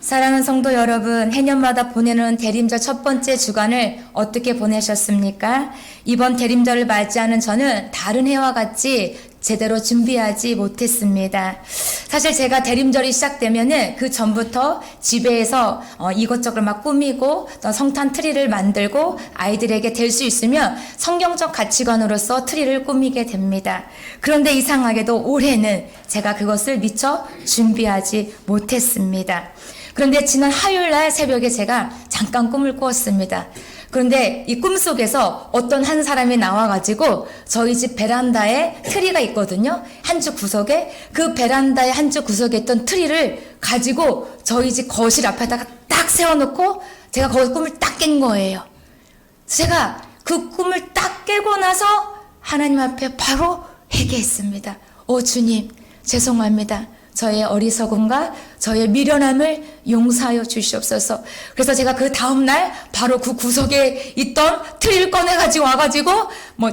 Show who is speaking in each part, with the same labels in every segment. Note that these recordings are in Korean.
Speaker 1: 사랑하는 성도 여러분, 해년마다 보내는 대림절 첫 번째 주간을 어떻게 보내셨습니까? 이번 대림절을 맞이하는 저는 다른 해와 같이 제대로 준비하지 못했습니다. 사실 제가 대림절이 시작되면은 그 전부터 집에서 이것저것 막 꾸미고 또 성탄 트리를 만들고 아이들에게 될 수 있으면 성경적 가치관으로서 트리를 꾸미게 됩니다. 그런데 이상하게도 올해는 제가 그것을 미처 준비하지 못했습니다. 그런데 지난 화요일날 새벽에 제가 잠깐 꿈을 꾸었습니다. 그런데 이 꿈속에서 어떤 한 사람이 나와가지고 저희 집 베란다에 트리가 있거든요. 한쪽 구석에. 그 베란다의 한쪽 구석에 있던 트리를 가지고 저희 집 거실 앞에다가 딱 세워놓고 제가 거기서 꿈을 딱 깬 거예요. 제가 그 꿈을 딱 깨고 나서 하나님 앞에 바로 회개했습니다. 주님, 죄송합니다. 저의 어리석음과 저의 미련함을 용서하여 주시옵소서. 그래서 제가 그 다음날 바로 그 구석에 있던 트리를 꺼내가지고 와가지고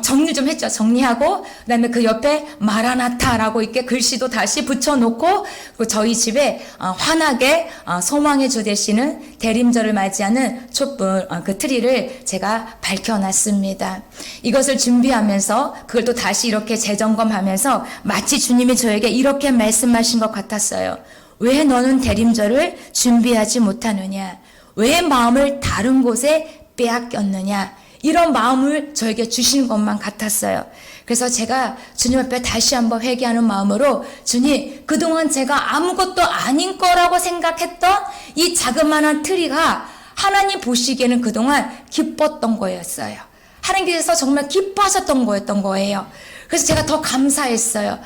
Speaker 1: 정리 좀 했죠. 정리하고 그다음에 그 옆에 마라나타라고 이렇게 글씨도 다시 붙여놓고 저희 집에 환하게 소망의 주 되시는 대림절을 맞이하는 촛불 그 트리를 제가 밝혀놨습니다. 이것을 준비하면서 그걸 또 다시 이렇게 재점검하면서 마치 주님이 저에게 이렇게 말씀하신 것 같았어요. 왜 너는 대림절을 준비하지 못하느냐? 왜 마음을 다른 곳에 빼앗겼느냐? 이런 마음을 저에게 주신 것만 같았어요. 그래서 제가 주님 앞에 다시 한번 회개하는 마음으로 주님, 그동안 제가 아무것도 아닌 거라고 생각했던 이 자그마한 트리가 하나님 보시기에는 그동안 기뻤던 거였어요. 하나님께서 정말 기뻐하셨던 거였던 거예요. 그래서 제가 더 감사했어요.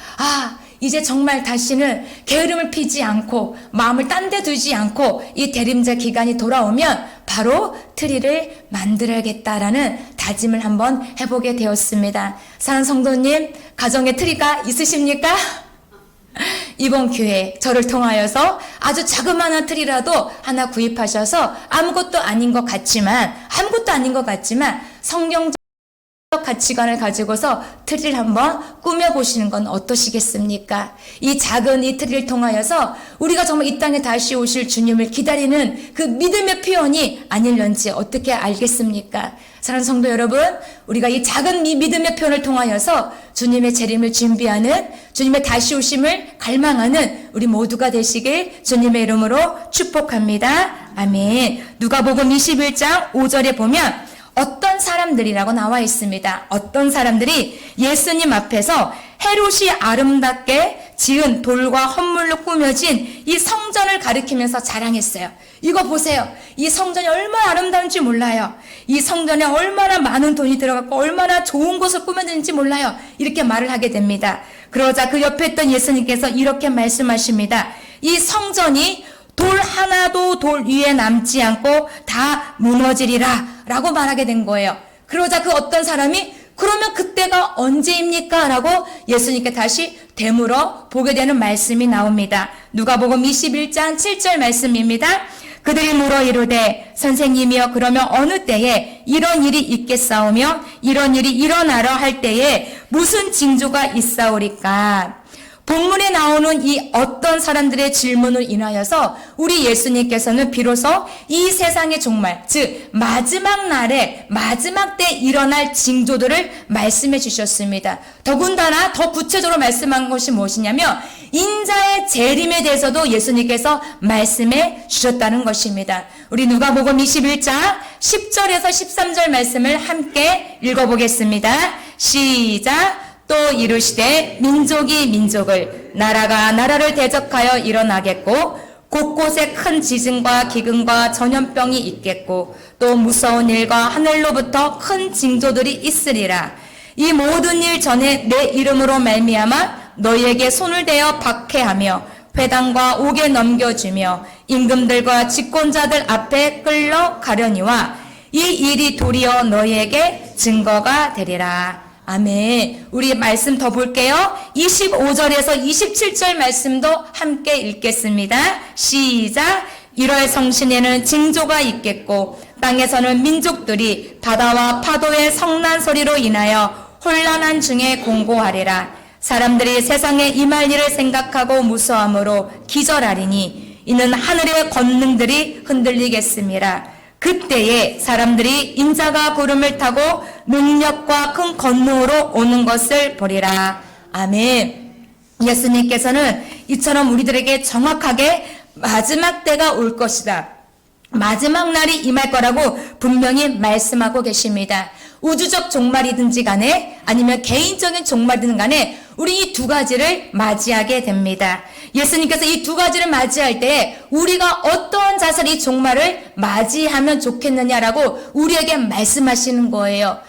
Speaker 1: 이제 정말 다시는 게으름을 피지 않고 마음을 딴 데 두지 않고 이 대림절 기간이 돌아오면 바로 트리를 만들어야겠다라는 다짐을 한번 해보게 되었습니다. 사랑하는 성도님, 가정에 트리가 있으십니까? 이번 기회에 저를 통하여서 아주 자그마한 트리라도 하나 구입하셔서 아무것도 아닌 것 같지만 성경적 가치관을 가지고서 트리를 한번 꾸며보시는 건 어떠시겠습니까? 이 작은 이 트리를 통하여서 우리가 정말 이 땅에 다시 오실 주님을 기다리는 그 믿음의 표현이 아닐런지 어떻게 알겠습니까? 사랑하는 성도 여러분, 우리가 이 작은 믿음의 표현을 통하여서 주님의 재림을 준비하는, 주님의 다시 오심을 갈망하는 우리 모두가 되시길 주님의 이름으로 축복합니다. 아멘. 누가복음 21장 5절에 보면 어떤 사람들이라고 나와 있습니다. 어떤 사람들이 예수님 앞에서 헤롯이 아름답게 지은 돌과 헌물로 꾸며진 이 성전을 가리키면서 자랑했어요. 이거 보세요. 이 성전이 얼마나 아름다운지 몰라요. 이 성전에 얼마나 많은 돈이 들어갔고 얼마나 좋은 곳을 꾸며졌는지 몰라요. 이렇게 말을 하게 됩니다. 그러자 그 옆에 있던 예수님께서 이렇게 말씀하십니다. 이 성전이 돌 하나도 돌 위에 남지 않고 다 무너지리라 라고 말하게 된 거예요. 그러자 그 어떤 사람이 그러면 그때가 언제입니까? 라고 예수님께 다시 되물어 보게 되는 말씀이 나옵니다. 누가복음 21장 7절 말씀입니다. 그들이 물어 이르되 선생님이여 그러면 어느 때에 이런 일이 있겠사오며 이런 일이 일어나려 할 때에 무슨 징조가 있사오리까? 본문에 나오는 이 어떤 사람들의 질문을 인하여서 우리 예수님께서는 비로소 이 세상의 종말, 즉 마지막 날에 마지막 때 일어날 징조들을 말씀해 주셨습니다. 더군다나 더 구체적으로 말씀한 것이 무엇이냐면 인자의 재림에 대해서도 예수님께서 말씀해 주셨다는 것입니다. 우리 누가복음 21장 10절에서 13절 말씀을 함께 읽어보겠습니다. 시작! 또 이르시되 민족이 민족을 나라가 나라를 대적하여 일어나겠고 곳곳에 큰 지진과 기근과 전염병이 있겠고 또 무서운 일과 하늘로부터 큰 징조들이 있으리라. 이 모든 일 전에 내 이름으로 말미암아 너희에게 손을 대어 박해하며 회당과 옥에 넘겨주며 임금들과 집권자들 앞에 끌려가려니와 이 일이 도리어 너희에게 증거가 되리라. 아멘. 우리 말씀 더 볼게요. 25절에서 27절 말씀도 함께 읽겠습니다. 시작. 1월 성신에는 징조가 있겠고 땅에서는 민족들이 바다와 파도의 성난 소리로 인하여 혼란한 중에 공고하리라. 사람들이 세상에 임할 일을 생각하고 무서함으로 기절하리니 이는 하늘의 권능들이 흔들리겠습니다. 그때에 사람들이 인자가 구름을 타고 능력과 큰 권능으로 오는 것을 보리라. 아멘. 예수님께서는 이처럼 우리들에게 정확하게 마지막 때가 올 것이다, 마지막 날이 임할 거라고 분명히 말씀하고 계십니다. 우주적 종말이든지 간에 아니면 개인적인 종말이든 간에 우리 이 두 가지를 맞이하게 됩니다. 예수님께서 이 두 가지를 맞이할 때 우리가 어떠한 자세로 이 종말을 맞이하면 좋겠느냐라고 우리에게 말씀하시는 거예요.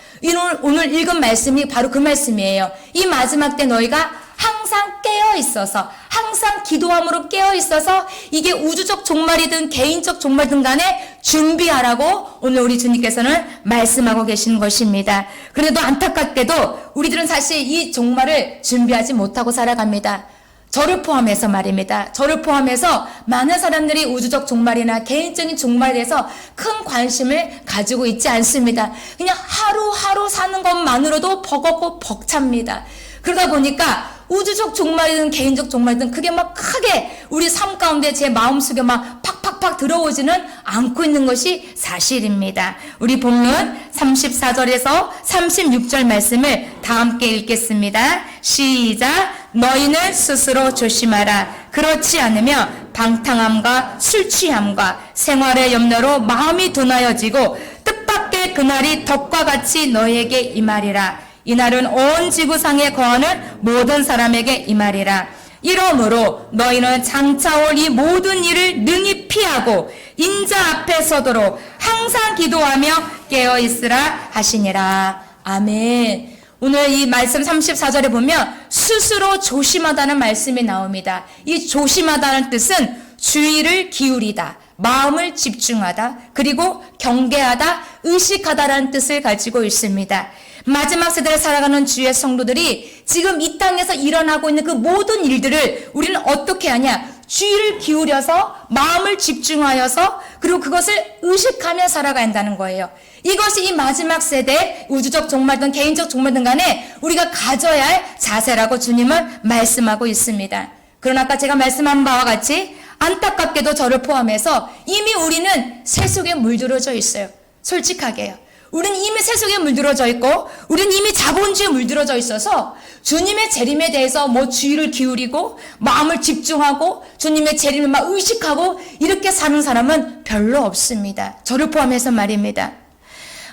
Speaker 1: 오늘 읽은 말씀이 바로 그 말씀이에요. 이 마지막 때 너희가 항상 깨어 있어서, 항상 기도함으로 깨어 있어서 이게 우주적 종말이든 개인적 종말이든 간에 준비하라고 오늘 우리 주님께서는 말씀하고 계시는 것입니다. 그래도 안타깝게도 우리들은 사실 이 종말을 준비하지 못하고 살아갑니다. 저를 포함해서 말입니다. 저를 포함해서 많은 사람들이 우주적 종말이나 개인적인 종말에 대해서 큰 관심을 가지고 있지 않습니다. 그냥 하루하루 사는 것만으로도 버겁고 벅찹니다. 그러다 보니까 우주적 종말이든 개인적 종말이든 그게 막 크게 우리 삶 가운데 제 마음속에 막 팍팍팍 들어오지는 않고 있는 것이 사실입니다. 우리 본문 34절에서 36절 말씀을 다 함께 읽겠습니다. 시작. 너희는 스스로 조심하라. 그렇지 않으면 방탕함과 술 취함과 생활의 염려로 마음이 둔하여지고 뜻밖의 그날이 덕과 같이 너희에게 임하리라. 이날은 온 지구상에 거하는 모든 사람에게 임하리라. 이러므로 너희는 장차 올 이 모든 일을 능히 피하고 인자 앞에 서도록 항상 기도하며 깨어있으라 하시니라. 아멘. 오늘 이 말씀 34절에 보면 스스로 조심하다는 말씀이 나옵니다. 이 조심하다는 뜻은 주의를 기울이다, 마음을 집중하다, 그리고 경계하다, 의식하다라는 뜻을 가지고 있습니다. 마지막 세대를 살아가는 주의 성도들이 지금 이 땅에서 일어나고 있는 그 모든 일들을 우리는 어떻게 하냐? 주의를 기울여서 마음을 집중하여서 그리고 그것을 의식하며 살아가야 한다는 거예요. 이것이 이 마지막 세대 우주적 종말든 개인적 종말든 간에 우리가 가져야 할 자세라고 주님은 말씀하고 있습니다. 그러나 아까 제가 말씀한 바와 같이 안타깝게도 저를 포함해서 이미 우리는 세속에 물들어져 있어요. 솔직하게요. 우리는 이미 세속에 물들어져 있고 우리는 이미 자본주의에 물들어져 있어서 주님의 재림에 대해서 뭐 주의를 기울이고 마음을 집중하고 주님의 재림을 막 의식하고 이렇게 사는 사람은 별로 없습니다. 저를 포함해서 말입니다.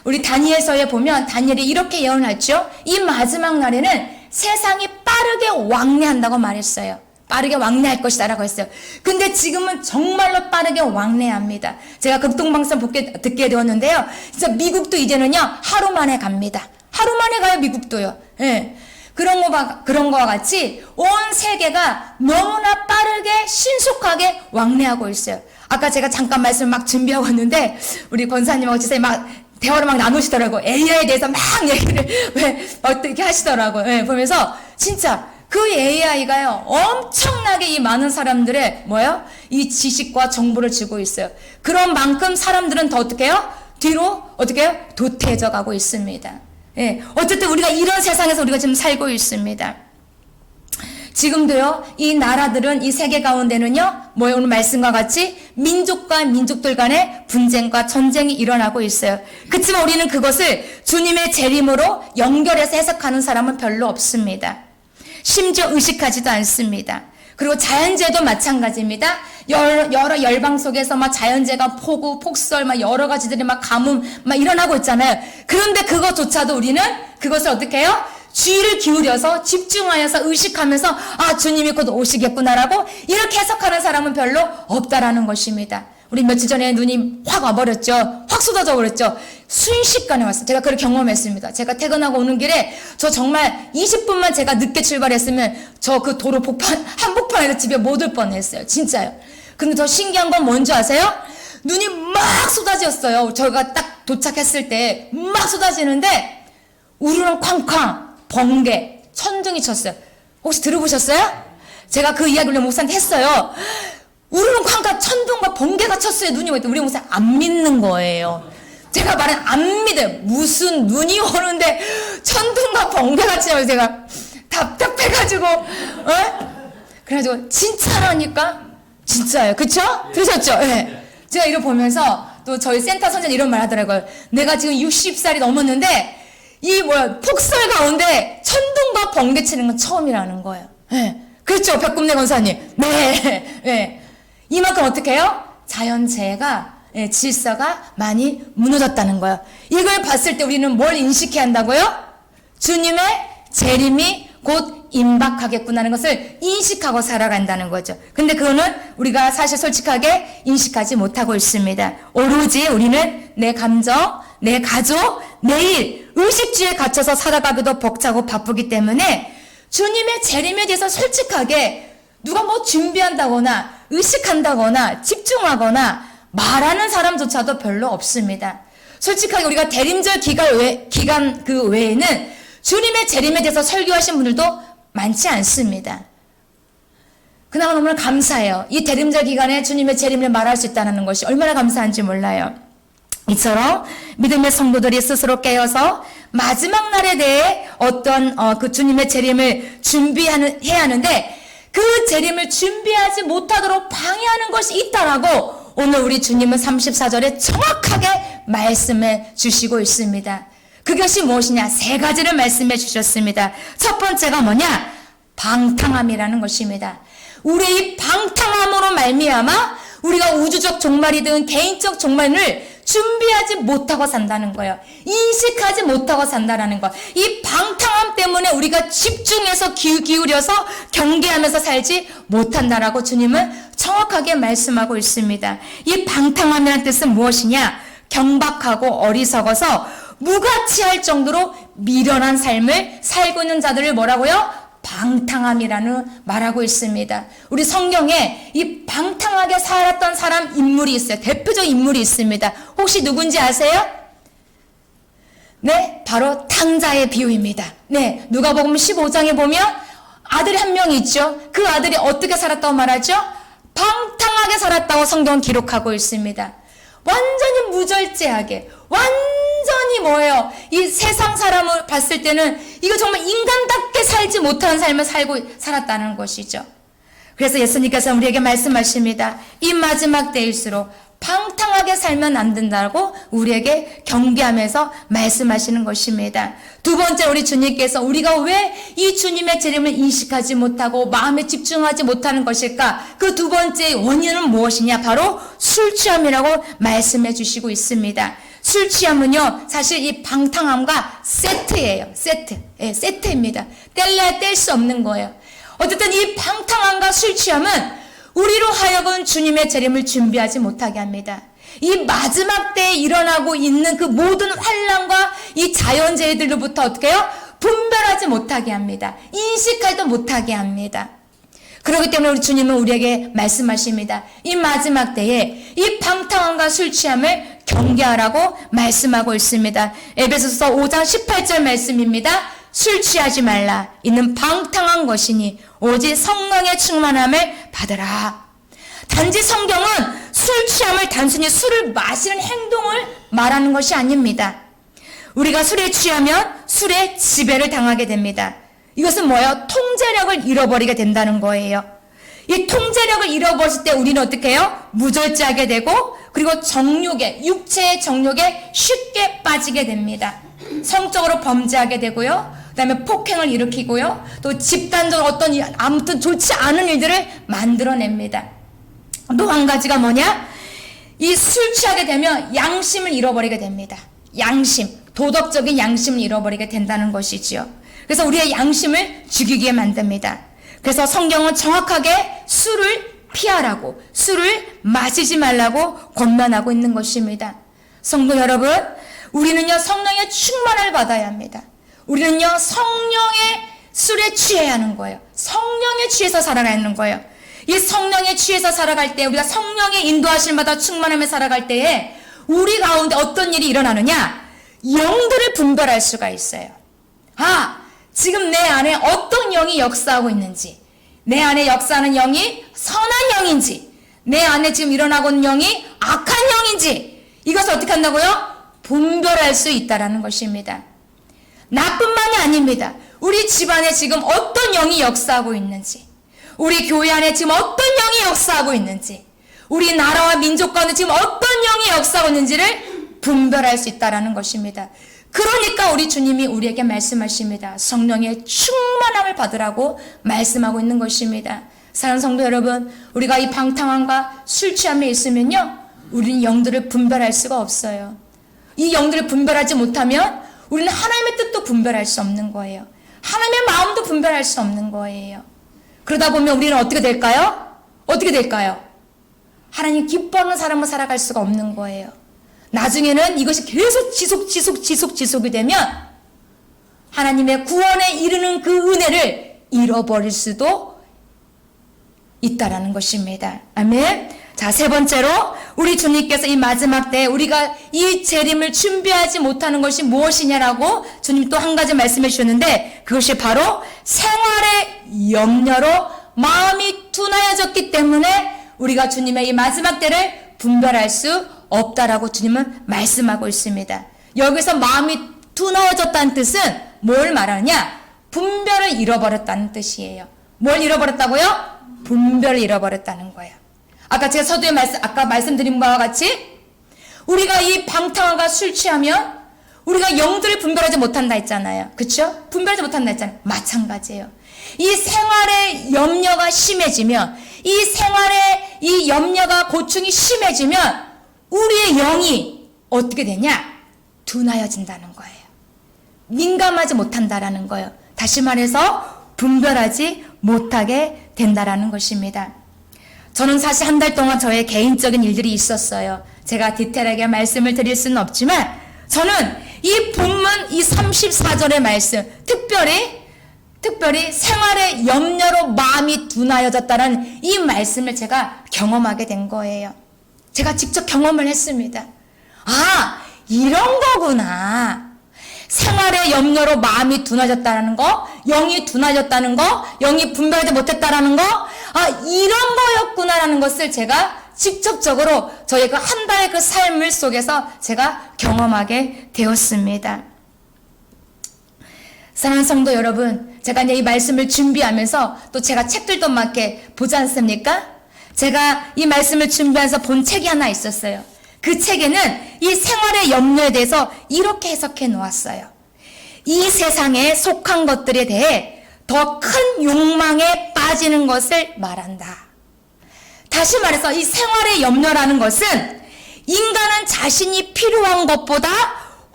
Speaker 1: 우리 다니엘서에 보면 다니엘이 이렇게 예언하죠. 이 마지막 날에는 세상이 빠르게 왕래한다고 말했어요. 빠르게 왕래할 것이다라고 했어요. 근데 지금은 정말로 빠르게 왕래합니다. 제가 극동방송 듣게 되었는데요. 진짜 미국도 이제는요, 하루 만에 갑니다. 하루 만에 가요, 미국도요. 예. 그런 거와 같이 온 세계가 너무나 빠르게 신속하게 왕래하고 있어요. 아까 제가 잠깐 말씀 막 준비하고 왔는데, 우리 권사님하고 지사님 막 대화를 막 나누시더라고요. AI에 대해서 막 얘기를 어떻게 하시더라고요. 예, 보면서 진짜 그 AI가요, 엄청나게 이 많은 사람들의 이 지식과 정보를 주고 있어요. 그런 만큼 사람들은 더 어떻게 해요? 뒤로 어떻게 해요? 도태해져 가고 있습니다. 예, 어쨌든 우리가 이런 세상에서 우리가 지금 살고 있습니다. 지금도요, 이 나라들은 이 세계 가운데는요, 오늘 말씀과 같이 민족과 민족들 간의 분쟁과 전쟁이 일어나고 있어요. 그렇지만 우리는 그것을 주님의 재림으로 연결해서 해석하는 사람은 별로 없습니다. 심지어 의식하지도 않습니다. 그리고 자연재해도 마찬가지입니다. 여러 열방 속에서 막 자연재해가 폭우, 폭설, 막 여러 가지들이 막 가뭄 막 일어나고 있잖아요. 그런데 그것조차도 우리는 그것을 어떻게 해요? 주의를 기울여서 집중하여서 의식하면서 아, 주님이 곧 오시겠구나라고 이렇게 해석하는 사람은 별로 없다라는 것입니다. 우리 며칠 전에 눈이 확 와버렸죠. 확 쏟아져 버렸죠. 순식간에 왔어요. 제가 그걸 경험했습니다. 제가 퇴근하고 오는 길에 저 정말 20분만 제가 늦게 출발했으면 저 그 도로 한복판에서 집에 못 올 뻔했어요. 진짜요. 근데 더 신기한 건 뭔지 아세요? 눈이 막 쏟아졌어요. 저희가 딱 도착했을 때 막 쏟아지는데 우르릉 쾅쾅 번개 천둥이 쳤어요. 혹시 들어보셨어요? 제가 그 이야기를 목사한테 했어요. 우르릉 쾅쾅 천둥과 번개가 쳤어요. 눈이 오는데 우리 목사 안 믿는 거예요. 제가 말은 안 믿어요. 무슨 눈이 오는데 천둥과 번개가 치면 제가 답답해가지고 그래가지고 진짜라니까 진짜요. 그쵸? 들으셨죠? 네. 제가 이걸 보면서 또 저희 센터 선생님 이런 말 하더라고요. 내가 지금 60살이 넘었는데 폭설 가운데 천둥과 번개 치는 건 처음이라는 거예요. 네. 그렇죠, 백금내 권사님. 네. 네. 이만큼 어떻게 해요? 자연재해가, 질서가 많이 무너졌다는 거예요. 이걸 봤을 때 우리는 뭘 인식해야 한다고요? 주님의 재림이 곧 임박하겠구나는 것을 인식하고 살아간다는 거죠. 근데 그거는 우리가 사실 솔직하게 인식하지 못하고 있습니다. 오로지 우리는 내 감정, 내 가족, 내일 의식주에 갇혀서 살아가기도 벅차고 바쁘기 때문에 주님의 재림에 대해서 솔직하게 누가 뭐 준비한다거나 의식한다거나 집중하거나 말하는 사람조차도 별로 없습니다. 솔직하게 우리가 대림절 기간 그 외에는 주님의 재림에 대해서 설교하신 분들도 많지 않습니다. 그나마 너무나 감사해요. 이 대림절 기간에 주님의 재림을 말할 수 있다는 것이 얼마나 감사한지 몰라요. 이처럼 믿음의 성도들이 스스로 깨어서 마지막 날에 대해 어떤 그 주님의 재림을 해야 하는데 그 재림을 준비하지 못하도록 방해하는 것이 있다라고 오늘 우리 주님은 34절에 정확하게 말씀해 주시고 있습니다. 그것이 무엇이냐? 세 가지를 말씀해 주셨습니다. 첫 번째가 뭐냐? 방탕함이라는 것입니다. 우리의 이 방탕함으로 말미암아 우리가 우주적 종말이든 개인적 종말을 준비하지 못하고 산다는 거예요. 인식하지 못하고 산다는 거. 이 방탕함 때문에 우리가 집중해서 기울여서 경계하면서 살지 못한다라고 주님은 정확하게 말씀하고 있습니다. 이 방탕함이라는 뜻은 무엇이냐? 경박하고 어리석어서 무가치할 정도로 미련한 삶을 살고 있는 자들을 뭐라고요? 방탕함이라는 말하고 있습니다. 우리 성경에 이 방탕하게 살았던 사람 인물이 있어요. 대표적 인물이 있습니다. 혹시 누군지 아세요? 네, 바로 탕자의 비유입니다. 네, 누가복음 15장에 보면 아들이 한 명이 있죠. 그 아들이 어떻게 살았다고 말하죠? 방탕하게 살았다고 성경은 기록하고 있습니다. 완전히 무절제하게, 완전히 뭐예요? 이 세상 사람을 봤을 때는 이거 정말 인간답게 살지 못하는 삶을 살았다는 것이죠. 그래서 예수님께서 우리에게 말씀하십니다. 이 마지막 때일수록 방탕하게 살면 안 된다고 우리에게 경계하면서 말씀하시는 것입니다. 두 번째, 우리 주님께서 우리가 왜 이 주님의 재림을 인식하지 못하고 마음에 집중하지 못하는 것일까? 그 두 번째 원인은 무엇이냐? 바로 술 취함이라고 말씀해 주시고 있습니다. 술 취함은요, 사실 이 방탕함과 세트예요. 세트입니다. 뗄래야 뗄 수 없는 거예요. 어쨌든 이 방탕함과 술 취함은 우리로 하여금 주님의 재림을 준비하지 못하게 합니다. 이 마지막 때에 일어나고 있는 그 모든 환난과 이 자연재해들로부터 어떻게 해요? 분별하지 못하게 합니다. 인식하지도 못하게 합니다. 그렇기 때문에 우리 주님은 우리에게 말씀하십니다. 이 마지막 때에 이 방탕함과 술 취함을 경계하라고 말씀하고 있습니다. 에베소서 5장 18절 말씀입니다. 술 취하지 말라. 이는 방탕한 것이니 오직 성령의 충만함을 받으라. 단지 성경은 술 취함을 단순히 술을 마시는 행동을 말하는 것이 아닙니다. 우리가 술에 취하면 술의 지배를 당하게 됩니다. 이것은 뭐예요? 통제력을 잃어버리게 된다는 거예요. 이 통제력을 잃어버릴 때 우리는 어떻게 해요? 무절제하게 되고 그리고 육체의 정욕에 쉽게 빠지게 됩니다. 성적으로 범죄하게 되고요. 그 다음에 폭행을 일으키고요. 또 집단적으로 아무튼 좋지 않은 일들을 만들어냅니다. 또 한 가지가 뭐냐? 이 술 취하게 되면 양심을 잃어버리게 됩니다. 도덕적인 양심을 잃어버리게 된다는 것이지요. 그래서 우리의 양심을 죽이게 만듭니다. 그래서 성경은 정확하게 술을 피하라고, 술을 마시지 말라고 권면하고 있는 것입니다. 성도 여러분, 우리는요, 성령의 충만을 받아야 합니다. 우리는요, 성령의 술에 취해야 하는 거예요. 성령에 취해서 살아가는 거예요. 이 성령에 취해서 살아갈 때, 우리가 성령의 인도하심마다 충만함에 살아갈 때에 우리 가운데 어떤 일이 일어나느냐? 영들을 분별할 수가 있어요. 지금 내 안에 어떤 영이 역사하고 있는지, 내 안에 역사하는 영이 선한 영인지, 내 안에 지금 일어나고 있는 영이 악한 영인지, 이것을 어떻게 한다고요? 분별할 수 있다는 것입니다. 나뿐만이 아닙니다. 우리 집안에 지금 어떤 영이 역사하고 있는지, 우리 교회 안에 지금 어떤 영이 역사하고 있는지, 우리 나라와 민족 가운데 지금 어떤 영이 역사하고 있는지를 분별할 수 있다는 것입니다. 그러니까 우리 주님이 우리에게 말씀하십니다. 성령의 충만함을 받으라고 말씀하고 있는 것입니다. 사랑하는 성도 여러분, 우리가 이 방탕함과 술 취함에 있으면요, 우리는 영들을 분별할 수가 없어요. 이 영들을 분별하지 못하면 우리는 하나님의 뜻도 분별할 수 없는 거예요. 하나님의 마음도 분별할 수 없는 거예요. 그러다 보면 우리는 어떻게 될까요? 어떻게 될까요? 하나님 기뻐하는 사람으로 살아갈 수가 없는 거예요. 나중에는 이것이 계속 지속이 되면 하나님의 구원에 이르는 그 은혜를 잃어버릴 수도 있다라는 것입니다. 아멘. 자, 세 번째로 우리 주님께서 이 마지막 때에 우리가 이 재림을 준비하지 못하는 것이 무엇이냐라고 주님 또 한 가지 말씀해 주셨는데, 그것이 바로 생활의 염려로 마음이 둔하여졌기 때문에 우리가 주님의 이 마지막 때를 분별할 수 없다라고 주님은 말씀하고 있습니다. 여기서 마음이 둔하여졌다는 뜻은 뭘 말하느냐? 분별을 잃어버렸다는 뜻이에요. 뭘 잃어버렸다고요? 분별을 잃어버렸다는 거예요. 아까 제가 서두에 아까 말씀드린 바와 같이 우리가 이 방탕함과 술 취하면 우리가 영들을 분별하지 못한다 했잖아요. 그렇죠? 분별하지 못한다 했잖아요. 마찬가지예요. 이 생활의 염려가 심해지면, 이 생활의 이 염려가 고충이 심해지면 우리의 영이 어떻게 되냐? 둔하여진다는 거예요. 민감하지 못한다라는 거예요. 다시 말해서 분별하지 못하게 된다라는 것입니다. 저는 사실 한 달 동안 저의 개인적인 일들이 있었어요. 제가 디테일하게 말씀을 드릴 수는 없지만 저는 이 본문 이 34절의 말씀, 특별히 생활의 염려로 마음이 둔하여졌다는 이 말씀을 제가 경험하게 된 거예요. 제가 직접 경험을 했습니다. 아, 이런 거구나. 생활의 염려로 마음이 둔해졌다는 거, 영이 둔해졌다는 거, 영이 분별하지 못했다라는 거, 아, 이런 거였구나라는 것을 제가 직접적으로 저의 그 한 달의 그 삶을 속에서 제가 경험하게 되었습니다. 사랑하는 성도 여러분, 제가 이제 이 말씀을 준비하면서 또 제가 책들도 막 이렇게 보지 않습니까? 제가 이 말씀을 준비하면서 본 책이 하나 있었어요. 그 책에는 이 생활의 염려에 대해서 이렇게 해석해 놓았어요. 이 세상에 속한 것들에 대해 더 큰 욕망에 빠지는 것을 말한다. 다시 말해서 이 생활의 염려라는 것은 인간은 자신이 필요한 것보다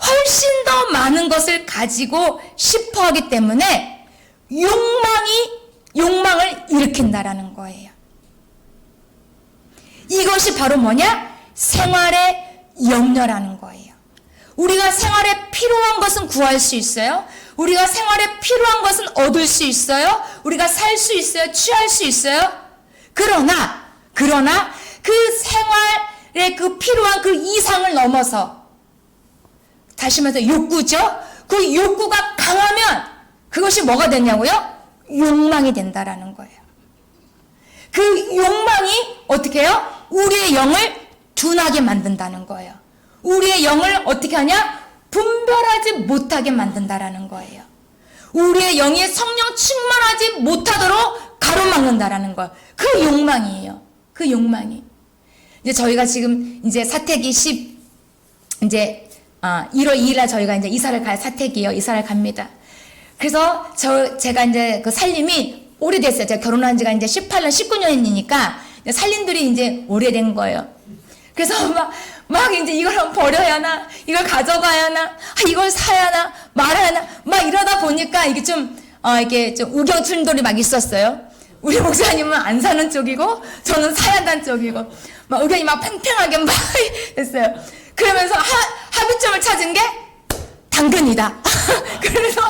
Speaker 1: 훨씬 더 많은 것을 가지고 싶어 하기 때문에 욕망을 일으킨다라는 거예요. 이것이 바로 뭐냐? 생활의 염려라는 거예요. 우리가 생활에 필요한 것은 구할 수 있어요. 우리가 생활에 필요한 것은 얻을 수 있어요. 우리가 살 수 있어요. 취할 수 있어요. 그러나 그 생활에 그 필요한 그 이상을 넘어서, 다시 말해서 욕구죠. 그 욕구가 강하면 그것이 뭐가 되냐고요? 욕망이 된다라는 거예요. 그 욕망이 어떻게 해요? 우리의 영을 둔하게 만든다는 거예요. 우리의 영을 어떻게 하냐? 분별하지 못하게 만든다라는 거예요. 우리의 영이 성령 충만하지 못하도록 가로막는다라는 거예요. 그 욕망이에요. 그 욕망이. 이제 저희가 지금 이제 사택이 1월 2일 날 저희가 이제 이사를 갈 사택이에요. 이사를 갑니다. 그래서 제가 이제 그 살림이 오래됐어요. 제가 결혼한 지가 이제 18년, 19년이니까 살림들이 이제 오래된 거예요. 그래서 막 이제 이걸 버려야 하나, 이걸 가져가야 하나, 이걸 사야 하나, 말아야 하나, 막 이러다 보니까 이게 이게 좀 우경춘돌이 막 있었어요. 우리 목사님은 안 사는 쪽이고, 저는 사야 한다는 쪽이고, 막 의견이 막 팽팽하게 막 됐어요. 그러면서 합의점을 찾은 게 당근이다. 그래서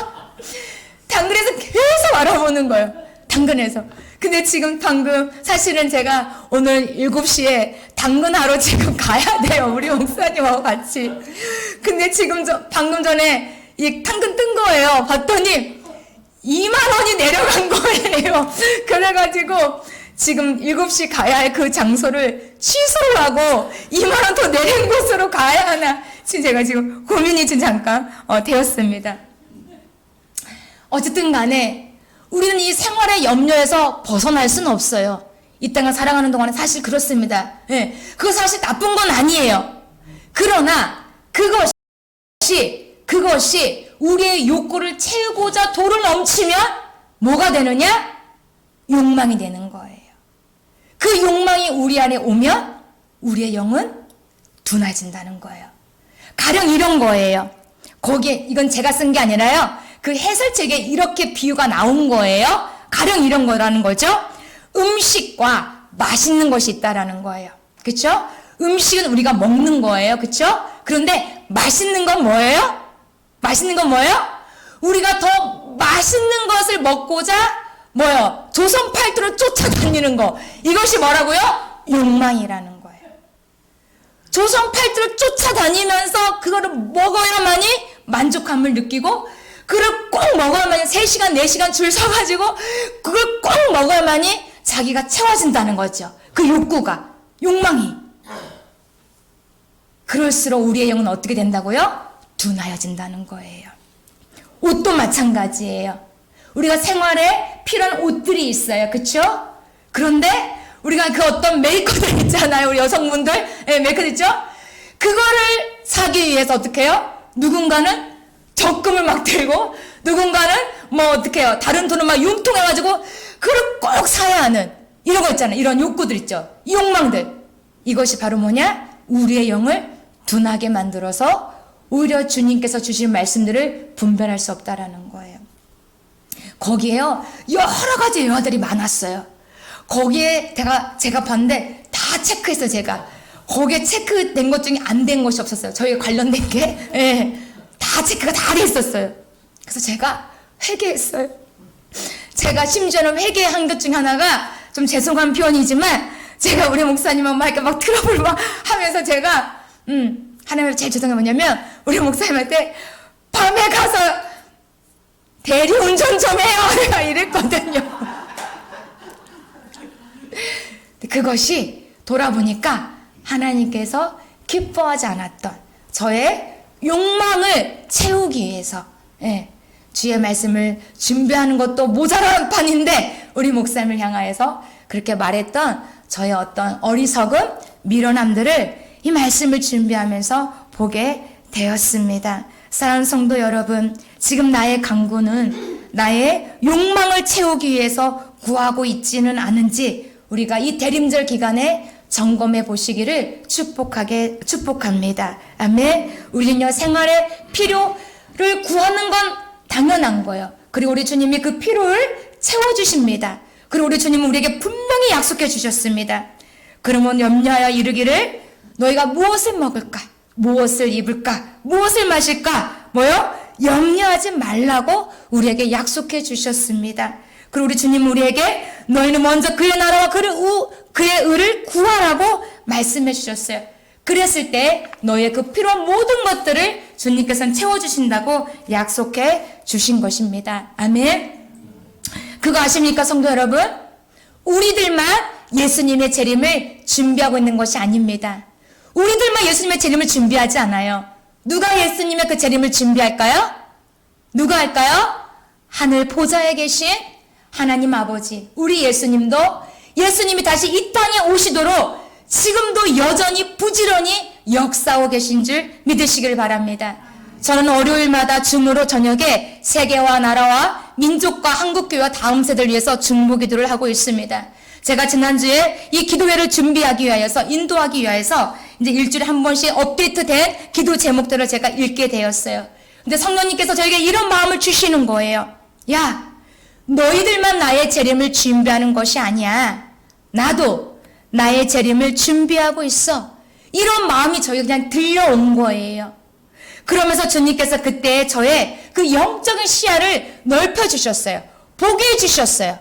Speaker 1: 당근에서 계속 알아보는 거예요. 당근에서. 근데 지금 당근, 사실은 제가 오늘 7시에 당근하러 지금 가야 돼요. 우리 목사님하고 같이. 근데 지금 방금 전에 이 당근 뜬 거예요. 봤더니 2만 원이 내려간 거예요. 그래가지고 지금 7시 가야 할 그 장소를 취소를 하고 2만 원 더 내린 곳으로 가야 하나. 지금 제가 지금 고민이 지금 잠깐 되었습니다. 어쨌든 간에 우리는 이 생활의 염려에서 벗어날 수는 없어요. 이 땅을 살아가는 동안에 사실 그렇습니다. 예, 그거 사실 나쁜 건 아니에요. 그러나 그것이 우리의 욕구를 채우고자 도를 넘치면 뭐가 되느냐? 욕망이 되는 거예요. 그 욕망이 우리 안에 오면 우리의 영은 둔해진다는 거예요. 가령 이런 거예요. 거기에 이건 제가 쓴 게 아니라요. 그 해설책에 이렇게 비유가 나온 거예요. 가령 이런 거라는 거죠. 음식과 맛있는 것이 있다라는 거예요. 그렇죠? 음식은 우리가 먹는 거예요. 그렇죠? 그런데 맛있는 건 뭐예요? 맛있는 건 뭐예요? 우리가 더 맛있는 것을 먹고자 뭐요? 조선팔도로 쫓아다니는 거. 이것이 뭐라고요? 욕망이라는 거예요. 조선팔도로 쫓아다니면서 그거를 먹어야만이 만족감을 느끼고 그걸 꼭 먹어야만이 3시간, 4시간 줄 서가지고 그걸 꼭 먹어야만이 자기가 채워진다는 거죠. 그 욕구가, 욕망이. 그럴수록 우리의 영은 어떻게 된다고요? 둔하여진다는 거예요. 옷도 마찬가지예요. 우리가 생활에 필요한 옷들이 있어요. 그쵸? 그런데 우리가 그 어떤 메이커들 있잖아요. 우리 여성분들. 네, 메이커들 있죠? 그거를 사기 위해서 어떻게 해요? 누군가는 적금을 막 들고 누군가는 뭐 어떻게 해요? 다른 돈을 막 융통해가지고 그걸 꼭 사야 하는 이런 거 있잖아요. 이런 욕구들 있죠. 이 욕망들. 이것이 바로 뭐냐? 우리의 영을 둔하게 만들어서 오히려 주님께서 주신 말씀들을 분별할 수 없다라는 거예요. 거기에요. 여러 가지 여화들이 많았어요. 거기에 제가 봤는데 다 체크했어요. 제가. 거기에 체크된 것 중에 안 된 것이 없었어요. 저희 관련된 게. 예, 다 체크가 다 돼 있었어요. 그래서 제가 회개했어요. 제가 심지어는 회개한 것 중에 하나가 좀 죄송한 표현이지만 제가 우리 목사님하고 막 이렇게 막 트러블 막 하면서 제가 하나님 제일 죄송한 게 뭐냐면 우리 목사님한테 밤에 가서 대리운전 좀 해요. 내가 이랬거든요. 그것이 돌아보니까 하나님께서 기뻐하지 않았던 저의 욕망을 채우기 위해서 주의 말씀을 준비하는 것도 모자란 판인데 우리 목사님을 향하여서 그렇게 말했던 저의 어떤 어리석은 미련함들을 이 말씀을 준비하면서 보게 되었습니다. 사랑하는 성도 여러분, 지금 나의 간구는 나의 욕망을 채우기 위해서 구하고 있지는 않은지 우리가 이 대림절 기간에 점검해 보시기를 축복합니다. 아멘. 우리는요, 생활의 필요를 구하는 건 당연한 거예요. 그리고 우리 주님이 그 필요를 채워주십니다. 그리고 우리 주님은 우리에게 분명히 약속해 주셨습니다. 그러면 염려하여 이르기를 너희가 무엇을 먹을까? 무엇을 입을까? 무엇을 마실까? 뭐요? 염려하지 말라고 우리에게 약속해 주셨습니다. 그리고 우리 주님은 우리에게 너희는 먼저 그의 나라와 그의 의를 구하라고 말씀해 주셨어요. 그랬을 때 너희의 그 필요한 모든 것들을 주님께서는 채워주신다고 약속해 주신 것입니다. 아멘. 그거 아십니까, 성도 여러분? 우리들만 예수님의 재림을 준비하고 있는 것이 아닙니다. 우리들만 예수님의 재림을 준비하지 않아요. 누가 예수님의 그 재림을 준비할까요? 누가 할까요? 하늘 보좌에 계신 하나님 아버지, 우리 예수님도 예수님이 다시 이 땅에 오시도록 지금도 여전히 부지런히 역사하고 계신 줄 믿으시길 바랍니다. 저는 월요일마다 줌으로 저녁에 세계와 나라와 민족과 한국교회와 다음 세대를 위해서 중보기도를 하고 있습니다. 제가 지난주에 이 기도회를 준비하기 위하여서 인도하기 위하여서 이제 일주일에 한 번씩 업데이트된 기도 제목들을 제가 읽게 되었어요. 근데 성령님께서 저에게 이런 마음을 주시는 거예요. 야, 너희들만 나의 재림을 준비하는 것이 아니야. 나도 나의 재림을 준비하고 있어. 이런 마음이 저에게 그냥 들려온 거예요. 그러면서 주님께서 그때 저의 그 영적인 시야를 넓혀주셨어요. 보게 해주셨어요.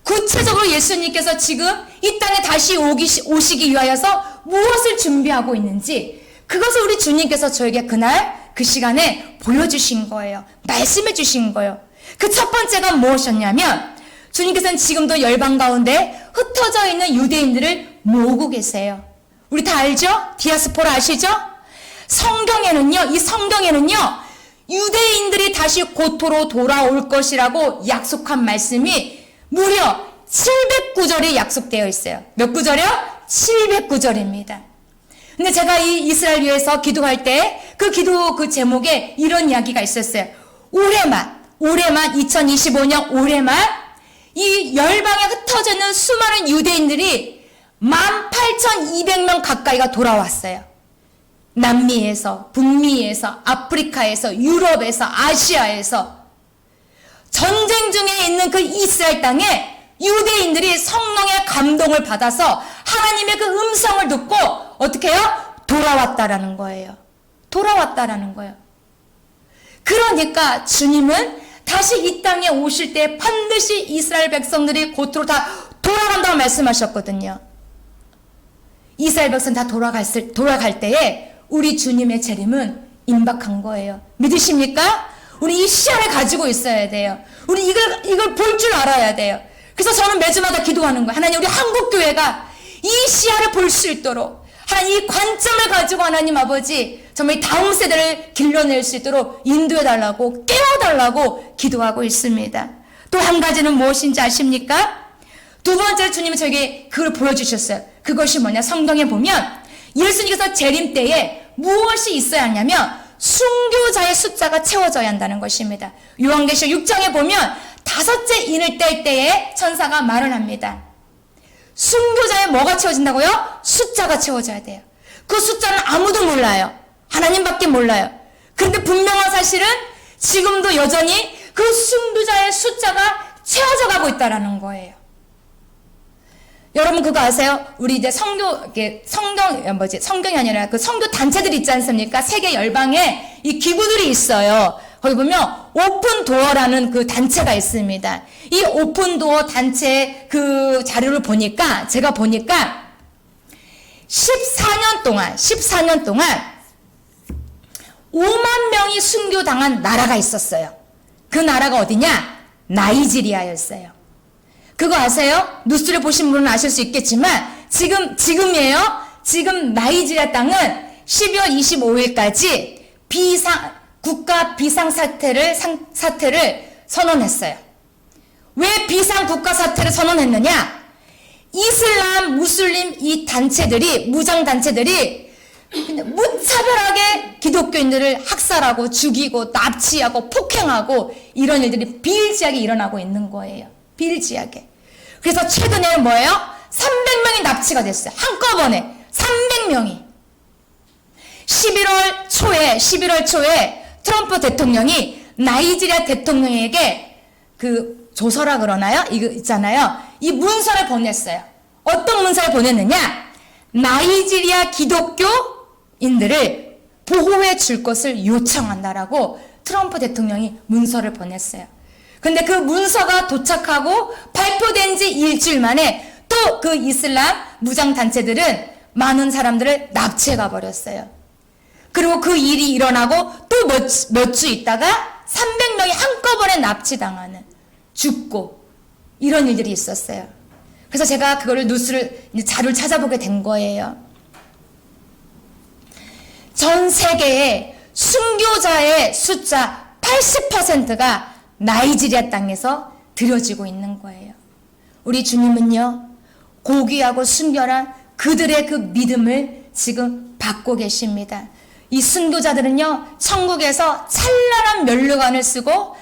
Speaker 1: 구체적으로 예수님께서 지금 이 땅에 다시 오시기 위하여서 무엇을 준비하고 있는지 그것을 우리 주님께서 저에게 그날 그 시간에 보여주신 거예요. 말씀해 주신 거예요. 그 첫 번째가 무엇이었냐면 주님께서는 지금도 열방 가운데 흩어져 있는 유대인들을 모으고 계세요. 우리 다 알죠? 디아스포라 아시죠? 이 성경에는요 유대인들이 다시 고토로 돌아올 것이라고 약속한 말씀이 무려 700구절이 약속되어 있어요. 몇 구절이요? 700구절입니다. 근데 제가 이 이스라엘 위해서 기도할 때 그 기도 그 제목에 이런 이야기가 있었어요. 올해만 2025년 올해만 이 열방에 흩어져 있는 수많은 유대인들이 18,200명 가까이가 돌아왔어요. 남미에서, 북미에서, 아프리카에서, 유럽에서, 아시아에서 전쟁 중에 있는 그 이스라엘 땅에 유대인들이 성령의 감동을 받아서 하나님의 그 음성을 듣고 어떻게 해요? 돌아왔다라는 거예요. 돌아왔다라는 거예요. 그러니까 주님은 다시 이 땅에 오실 때 반드시 이스라엘 백성들이 곧으로 다 돌아간다고 말씀하셨거든요. 이스라엘 백성 다 돌아갈 때에 우리 주님의 재림은 임박한 거예요. 믿으십니까? 우리 이 시야를 가지고 있어야 돼요. 우리 이걸 볼 줄 알아야 돼요. 그래서 저는 매주마다 기도하는 거예요. 하나님, 우리 한국교회가 이 시야를 볼 수 있도록 하나님 이 관점을 가지고 하나님 아버지 정말 다음 세대를 길러낼 수 있도록 인도해달라고 깨워달라고 기도하고 있습니다. 또 한 가지는 무엇인지 아십니까? 두 번째로 주님은 저에게 그걸 보여주셨어요. 그것이 뭐냐? 성경에 보면 예수님께서 재림 때에 무엇이 있어야 하냐면 순교자의 숫자가 채워져야 한다는 것입니다. 요한계시록 6장에 보면 5째 인을 뗄 때에 천사가 말을 합니다. 순교자의 뭐가 채워진다고요? 숫자가 채워져야 돼요. 그 숫자는 아무도 몰라요. 하나님밖에 몰라요. 그런데 분명한 사실은 지금도 여전히 그 순교자의 숫자가 채워져 가고 있다는 거예요. 여러분 그거 아세요? 우리 이제 성경이 아니라 그 성교 단체들 있지 않습니까? 세계 열방에 이 기구들이 있어요. 거기 보면 오픈 도어라는 그 단체가 있습니다. 이 오픈 도어 단체 그 자료를 보니까 제가 보니까 14년 동안 5만 명이 순교당한 나라가 있었어요. 그 나라가 어디냐? 나이지리아였어요. 그거 아세요? 뉴스를 보신 분은 아실 수 있겠지만 지금이에요. 지금 나이지리아 땅은 12월 25일까지 국가 비상사태를 선언했어요. 왜 비상국가사태를 선언했느냐? 이슬람, 무슬림 이 단체들이, 무장단체들이 무차별하게 기독교인들을 학살하고 죽이고 납치하고 폭행하고 이런 일들이 비일지하게 일어나고 있는 거예요. 비일지하게. 그래서 최근에는 뭐예요? 300명이 납치가 됐어요. 한꺼번에 300명이. 11월 초에 트럼프 대통령이 나이지리아 대통령에게 그 조서라 그러나요? 이거 있잖아요. 이 문서를 보냈어요. 어떤 문서를 보냈느냐? 나이지리아 기독교인들을 보호해 줄 것을 요청한다라고 트럼프 대통령이 문서를 보냈어요. 근데 그 문서가 도착하고 발표된 지 일주일 만에 또 그 이슬람 무장단체들은 많은 사람들을 납치해 가버렸어요. 그리고 그 일이 일어나고 또 몇 주 있다가 300명이 한꺼번에 납치당하는, 죽고 이런 일들이 있었어요. 그래서 제가 그거를 자료를 찾아보게 된 거예요. 전 세계의 순교자의 숫자 80%가 나이지리아 땅에서 드려지고 있는 거예요. 우리 주님은요, 고귀하고 순결한 그들의 그 믿음을 지금 받고 계십니다. 이 순교자들은요, 천국에서 찬란한 면류관을 쓰고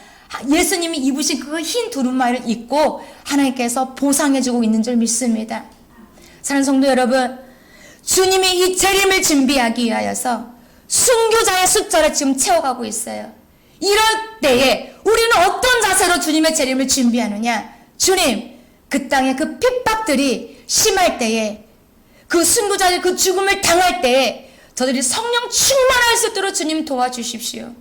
Speaker 1: 예수님이 입으신 그 흰 두루마리를 입고 하나님께서 보상해주고 있는 줄 믿습니다. 사랑하는 성도 여러분, 주님이 이 재림을 준비하기 위하여서 순교자의 숫자를 지금 채워가고 있어요. 이럴 때에 우리는 어떤 자세로 주님의 재림을 준비하느냐? 주님, 그 땅에 그 핍박들이 심할 때에, 그 순교자들 그 죽음을 당할 때에 저들이 성령 충만할 수 있도록 주님 도와주십시오.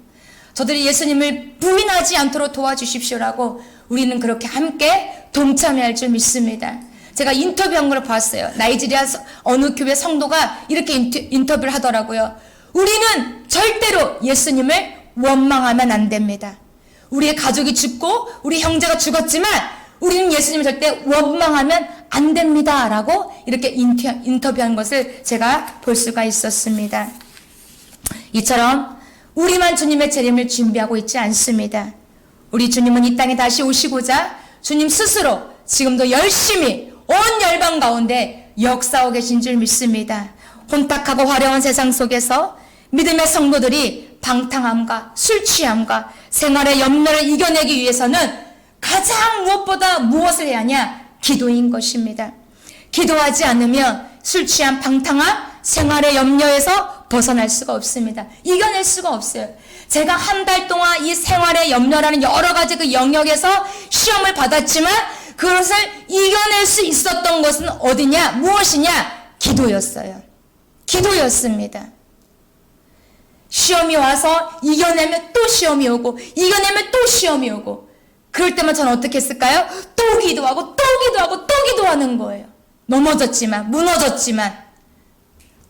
Speaker 1: 저들이 예수님을 부인하지 않도록 도와주십시오라고 우리는 그렇게 함께 동참해야 할 줄 믿습니다. 제가 인터뷰한 걸 봤어요. 나이지리아 어느 교회 성도가 이렇게 인터뷰를 하더라고요. 우리는 절대로 예수님을 원망하면 안 됩니다. 우리의 가족이 죽고 우리 형제가 죽었지만 우리는 예수님을 절대 원망하면 안 됩니다 라고 이렇게 인터뷰한 것을 제가 볼 수가 있었습니다. 이처럼 우리만 주님의 재림을 준비하고 있지 않습니다. 우리 주님은 이 땅에 다시 오시고자 주님 스스로 지금도 열심히 온 열방 가운데 역사하고 계신 줄 믿습니다. 혼탁하고 화려한 세상 속에서 믿음의 성도들이 방탕함과 술 취함과 생활의 염려를 이겨내기 위해서는 가장 무엇보다 무엇을 해야 하냐? 기도인 것입니다. 기도하지 않으면 술 취함, 방탕함, 생활의 염려에서 벗어날 수가 없습니다. 이겨낼 수가 없어요. 제가 한 달 동안 이 생활의 염려라는 여러 가지 그 영역에서 시험을 받았지만 그것을 이겨낼 수 있었던 것은 어디냐? 무엇이냐? 기도였어요. 기도였습니다. 시험이 와서 이겨내면 또 시험이 오고 이겨내면 또 시험이 오고 그럴 때만 저는 어떻게 했을까요? 또 기도하고 또 기도하고 또 기도하는 거예요. 넘어졌지만 무너졌지만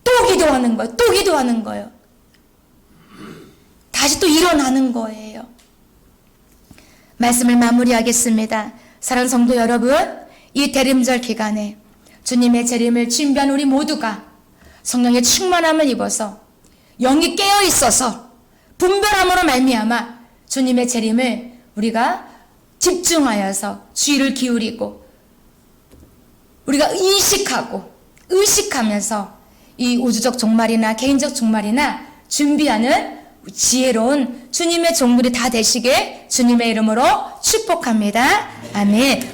Speaker 1: 또 기도하는 거예요. 또 기도하는 거예요. 다시 또 일어나는 거예요. 말씀을 마무리하겠습니다. 사랑하는 성도 여러분, 이 대림절 기간에 주님의 재림을 준비한 우리 모두가 성령의 충만함을 입어서 영이 깨어 있어서 분별함으로 말미암아 주님의 재림을 우리가 집중하여서 주의를 기울이고 우리가 의식하면서 이 우주적 종말이나 개인적 종말이나 준비하는 지혜로운 주님의 종들이 다 되시게 주님의 이름으로 축복합니다. 아멘.